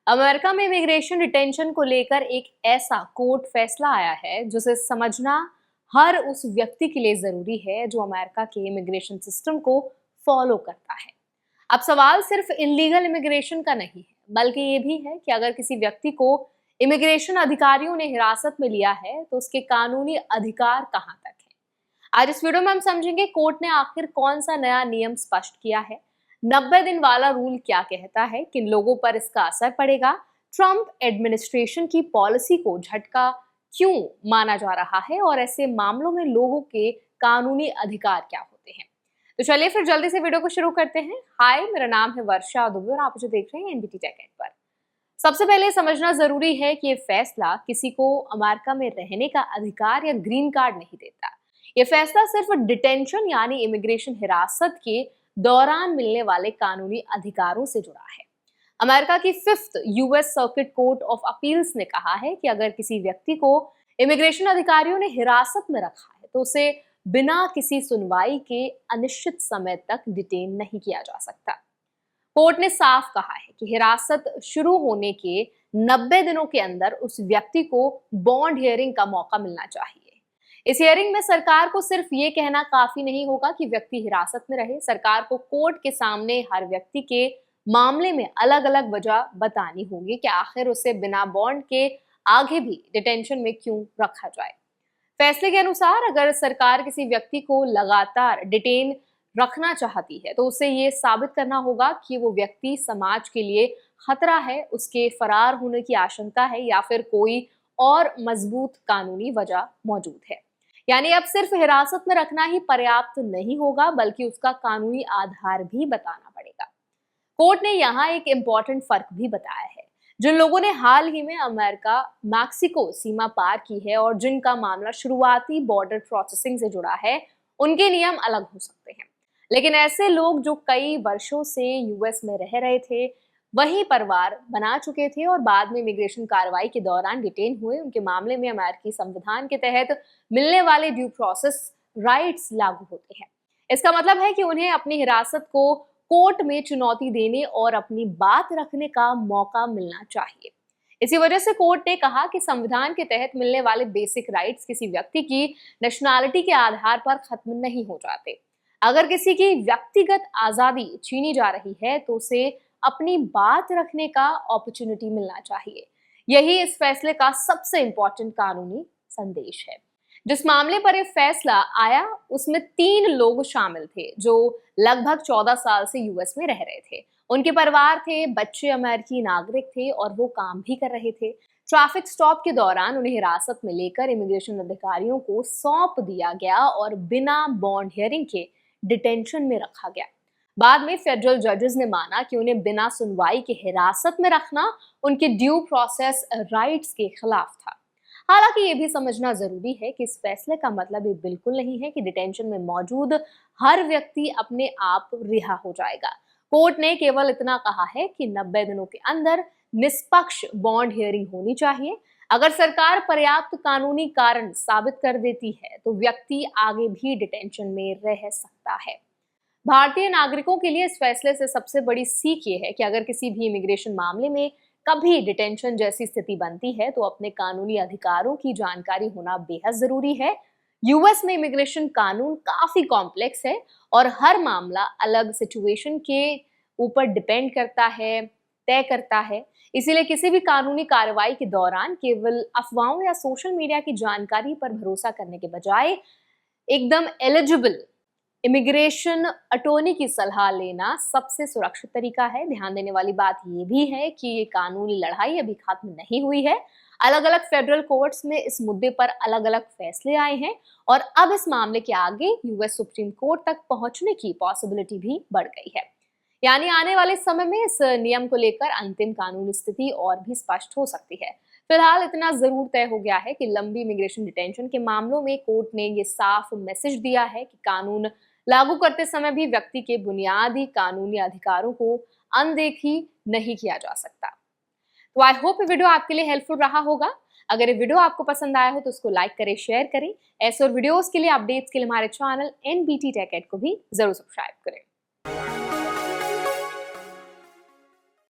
America में immigration detention को लेकर एक ऐसा कोर्ट फैसला आया है जिसे समझना हर उस व्यक्ति के लिए जरूरी है जो अमेरिका के इमिग्रेशन सिस्टम को फॉलो करता है। अब सवाल सिर्फ इलीगल इमिग्रेशन का नहीं है, बल्कि ये भी है कि अगर किसी व्यक्ति को इमिग्रेशन अधिकारियों ने हिरासत में लिया है तो उसके कानूनी अधिकार कहां तक है। आज इस वीडियो में हम समझेंगे कोर्ट ने आखिर कौन सा नया नियम स्पष्ट किया है, 90 दिन वाला रूल क्या कहता है, किन लोगों पर इसका असर पड़ेगा, ट्रंप एडमिनिस्ट्रेशन की पॉलिसी को झटका क्यों माना जा रहा है और ऐसे मामलों में लोगों के कानूनी अधिकार क्या होते हैं। तो चलिए फिर जल्दी से वीडियो को शुरू करते हैं। हाय, मेरा नाम है वर्षा दुबे और आप मुझे देख रहे हैं एनबीटी टेक एड पर। सबसे पहले समझना जरूरी है कि ये फैसला किसी को अमेरिका में रहने का अधिकार या ग्रीन कार्ड नहीं देता। ये फैसला सिर्फ डिटेंशन यानी इमिग्रेशन हिरासत के दौरान मिलने वाले कानूनी अधिकारों से जुड़ा है। अमेरिका की 5th US circuit court of appeals ने कहा है कि अगर किसी व्यक्ति को इमिग्रेशन अधिकारियों ने हिरासत में रखा है तो उसे बिना किसी सुनवाई के अनिश्चित समय तक डिटेन नहीं किया जा सकता। कोर्ट ने साफ कहा है कि हिरासत शुरू होने के 90 दिनों के अंदर उस व्यक्ति को बॉन्ड हियरिंग का मौका मिलना चाहिए। इस हियरिंग में सरकार को सिर्फ ये कहना काफी नहीं होगा कि व्यक्ति हिरासत में रहे। सरकार को कोर्ट के सामने हर व्यक्ति के मामले में अलग अलग वजह बतानी होगी कि आखिर उसे बिना बॉन्ड के आगे भी डिटेंशन में क्यों रखा जाए। फैसले के अनुसार अगर सरकार किसी व्यक्ति को लगातार डिटेन रखना चाहती है तो उसे ये साबित करना होगा कि वो व्यक्ति समाज के लिए खतरा है, उसके फरार होने की आशंका है या फिर कोई और मजबूत कानूनी वजह मौजूद है। यानी अब सिर्फ हिरासत में रखना ही पर्याप्त नहीं होगा, बल्कि उसका कानूनी आधार भी बताना पड़ेगा। कोर्ट ने यहाँ एक इम्पॉर्टेंट फर्क भी बताया है। जिन लोगों ने हाल ही में अमेरिका मैक्सिको सीमा पार की है और जिनका मामला शुरुआती बॉर्डर प्रोसेसिंग से जुड़ा है, उनके नियम अलग हो सकते हैं। लेकिन ऐसे लोग जो कई वर्षों से यूएस में रह रहे थे, वही परिवार बना चुके थे और बाद में इमिग्रेशन कार्रवाई के दौरान डिटेन हुए, उनके मामले में अमेरिकी संविधान के तहत मिलने वाले ड्यू प्रोसेस राइट्स लागू होते हैं। इसका मतलब है कि उन्हें अपनी हिरासत को कोर्ट में चुनौती देने और अपनी बात रखने का मौका मिलना चाहिए। इसी वजह से कोर्ट ने कहा कि संविधान के तहत मिलने वाले बेसिक राइट्स किसी व्यक्ति की नेशनैलिटी के आधार पर खत्म नहीं हो जाते। अगर किसी की व्यक्तिगत आजादी छीनी जा रही है तो उसे अपनी बात रखने का अपॉर्चुनिटी मिलना चाहिए। यही इस फैसले का सबसे इंपॉर्टेंट कानूनी संदेश है। जिस मामले पर यह फैसला आया उसमें 3 लोग शामिल थे जो लगभग 14 साल से यूएस में रह रहे थे। उनके परिवार थे, बच्चे अमेरिकी नागरिक थे और वो काम भी कर रहे थे। ट्रैफिक स्टॉप के दौरान उन्हें हिरासत में लेकर इमिग्रेशन अधिकारियों को सौंप दिया गया और बिना बॉन्ड हियरिंग के डिटेंशन में रखा गया। बाद में फेडरल जजेस ने माना कि उन्हें बिना सुनवाई के हिरासत में रखना उनके ड्यू प्रोसेस राइट्स के खिलाफ था। हालांकि ये भी समझना जरूरी है कि इस फैसले का मतलब ये बिल्कुल नहीं है कि डिटेंशन में मौजूद हर व्यक्ति अपने आप रिहा हो जाएगा। कोर्ट ने केवल इतना कहा है कि 90 दिनों के अंदर निष्पक्ष बॉन्ड हियरिंग होनी चाहिए। अगर सरकार पर्याप्त कानूनी कारण साबित कर देती है तो व्यक्ति आगे भी डिटेंशन में रह सकता है। भारतीय नागरिकों के लिए इस फैसले से सबसे बड़ी सीख ये है कि अगर किसी भी इमिग्रेशन मामले में कभी डिटेंशन जैसी स्थिति बनती है तो अपने कानूनी अधिकारों की जानकारी होना बेहद जरूरी है। यूएस में इमिग्रेशन कानून काफी कॉम्प्लेक्स है और हर मामला अलग सिचुएशन के ऊपर डिपेंड करता है, तय करता है। इसीलिए किसी भी कानूनी कार्रवाई के दौरान केवल अफवाहों या सोशल मीडिया की जानकारी पर भरोसा करने के बजाय एकदम एलिजिबल इमिग्रेशन अटॉर्नी की सलाह लेना सबसे सुरक्षित तरीका है। ध्यान देने वाली बात यह भी है कि ये कानूनी लड़ाई अभी खत्म नहीं हुई है। अलग अलग फेडरल कोर्ट्स में इस मुद्दे पर अलग अलग फैसले आए हैं और अब इस मामले के आगे यूएस सुप्रीम कोर्ट तक पहुंचने की पॉसिबिलिटी भी बढ़ गई है। यानी आने वाले समय में इस नियम को लेकर अंतिम कानूनी स्थिति और भी स्पष्ट हो सकती है। फिलहाल इतना जरूर तय हो गया है कि लंबी इमिग्रेशन डिटेंशन के मामलों में कोर्ट ने ये साफ मैसेज दिया है कि कानून लागू करते समय भी व्यक्ति के बुनियादी कानूनी अधिकारों को अनदेखी नहीं किया जा सकता। तो आई होप ये वीडियो आपके लिए हेल्पफुल रहा होगा। अगर ये वीडियो आपको पसंद आया हो तो उसको लाइक करें, शेयर करें। ऐसे और वीडियोस के लिए, अपडेट्स के लिए हमारे चैनल एनबीटी टेक एड को भी जरूर सब्सक्राइब करें।